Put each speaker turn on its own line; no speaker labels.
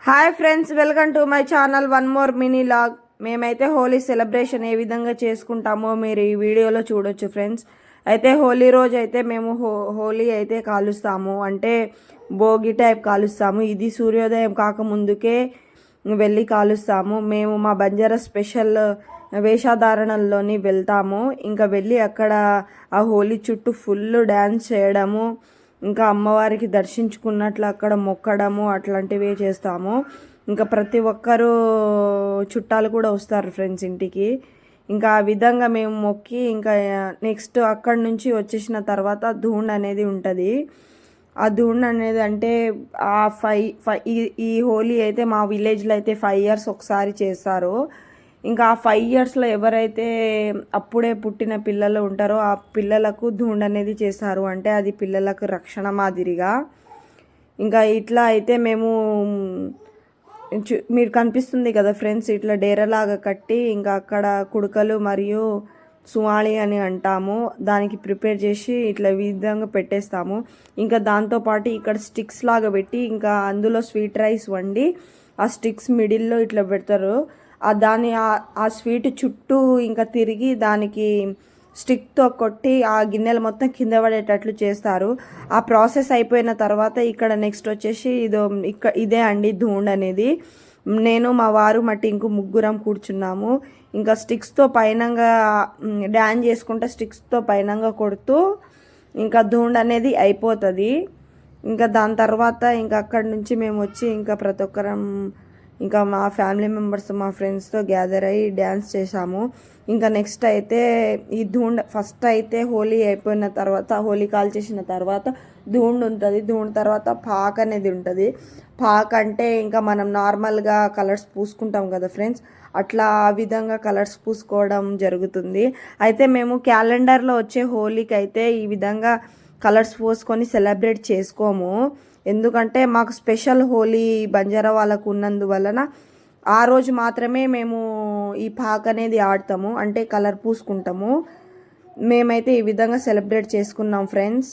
Hi friends, welcome to my channel one more mini log. మేమైతే Holi celebration ఏ విధంగా చేసుకుంటామో మీరు ఈ వీడియోలో చూడొచ్చు ఫ్రెండ్స్. అయితే హోలీ రోజు అయితే మేము హోలీ అయితే కాలుస్తాము, అంటే భోగి టైప్ కాలుస్తాము. ఇది సూర్యోదయం కాకముందుకే వెళ్ళి కాలుస్తాము. మేము మా బంజారా స్పెషల్ వేషధారణల్లోని వెళ్తాము. ఇంకా వెళ్ళి అక్కడ ఆ హోలీ చుట్టూ ఫుల్ డ్యాన్స్ చేయడము, ఇంకా అమ్మవారికి దర్శించుకున్నట్లు అక్కడ మొక్కడము అట్లాంటివి చేస్తాము. ఇంకా ప్రతి ఒక్కరూ చుట్టాలు కూడా వస్తారు ఫ్రెండ్స్ ఇంటికి. ఇంకా ఆ విధంగా మేము మొక్కి ఇంకా నెక్స్ట్ అక్కడి నుంచి వచ్చేసిన తర్వాత ధూండ్ అనేది ఉంటుంది. ఆ ధూండ్ అనేది అంటే ఆ ఈ హోలీ అయితే మా విలేజ్లో అయితే 5 years ఒకసారి చేస్తారు. ఇంకా ఆ 5 yearsలో ఎవరైతే అప్పుడే పుట్టిన పిల్లలు ఉంటారో ఆ పిల్లలకు ధూండ్ అనేది చేస్తారు, అంటే అది పిల్లలకు రక్షణ మాదిరిగా. ఇంకా ఇట్లా అయితే మేము మీరు కనిపిస్తుంది కదా ఫ్రెండ్స్, ఇట్లా డేరలాగా కట్టి ఇంకా అక్కడ కుడుకలు మరియు సువాళి అని అంటాము, దానికి ప్రిపేర్ చేసి ఇట్లా విధంగా పెట్టేస్తాము. ఇంకా దాంతోపాటు ఇక్కడ స్టిక్స్ లాగా పెట్టి ఇంకా అందులో స్వీట్ రైస్ వండి ఆ స్టిక్స్ మిడిల్లో ఇట్లా పెడతారు. ఆ స్వీట్ చుట్టూ ఇంకా తిరిగి దానికి స్టిక్తో కొట్టి ఆ గిన్నెలు మొత్తం కింద పడేటట్లు చేస్తారు. ఆ ప్రాసెస్ అయిపోయిన తర్వాత ఇక్కడ నెక్స్ట్ వచ్చేసి ఇదే అండి ధూండ్ అనేది. నేను మా వారు మట్టి ఇంకో ముగ్గురం కూర్చున్నాము. ఇంకా స్టిక్స్తో పైనంగా డ్యాన్స్ చేసుకుంటే స్టిక్స్తో పైనంగా కొడుతూ ఇంకా ధూండ్ అనేది అయిపోతుంది. ఇంకా దాని తర్వాత ఇంకా అక్కడి నుంచి మేము వచ్చి ఇంకా ప్రతి ఒక్కరం ఇంకా మా ఫ్యామిలీ మెంబర్స్ మా ఫ్రెండ్స్తో గ్యాదర్ అయ్యి డ్యాన్స్ చేసాము. ఇంకా నెక్స్ట్ అయితే ఈ ధూండ్ ఫస్ట్ అయితే హోలీ అయిపోయిన తర్వాత, హోలీ కాల్ చేసిన తర్వాత ధూండ్ ఉంటుంది. ధూండ్ తర్వాత పాక్ అనేది ఉంటుంది. పాక్ అంటే ఇంకా మనం నార్మల్గా కలర్స్ పూసుకుంటాం కదా ఫ్రెండ్స్, అట్లా ఆ విధంగా కలర్స్ పూసుకోవడం జరుగుతుంది. అయితే మేము క్యాలెండర్లో వచ్చే హోలీకి అయితే ఈ విధంగా కలర్స్ పోసుకొని సెలబ్రేట్ చేసుకోము. ఎందుకంటే మాకు స్పెషల్ హోలీ బంజారా వాళ్ళకు ఉన్నందువలన ఆ రోజు మాత్రమే మేము ఈ పాక్ అనేది ఆడతాము, అంటే కలర్ పూసుకుంటాము. మేమైతే ఈ విధంగా సెలబ్రేట్ చేసుకున్నాం ఫ్రెండ్స్.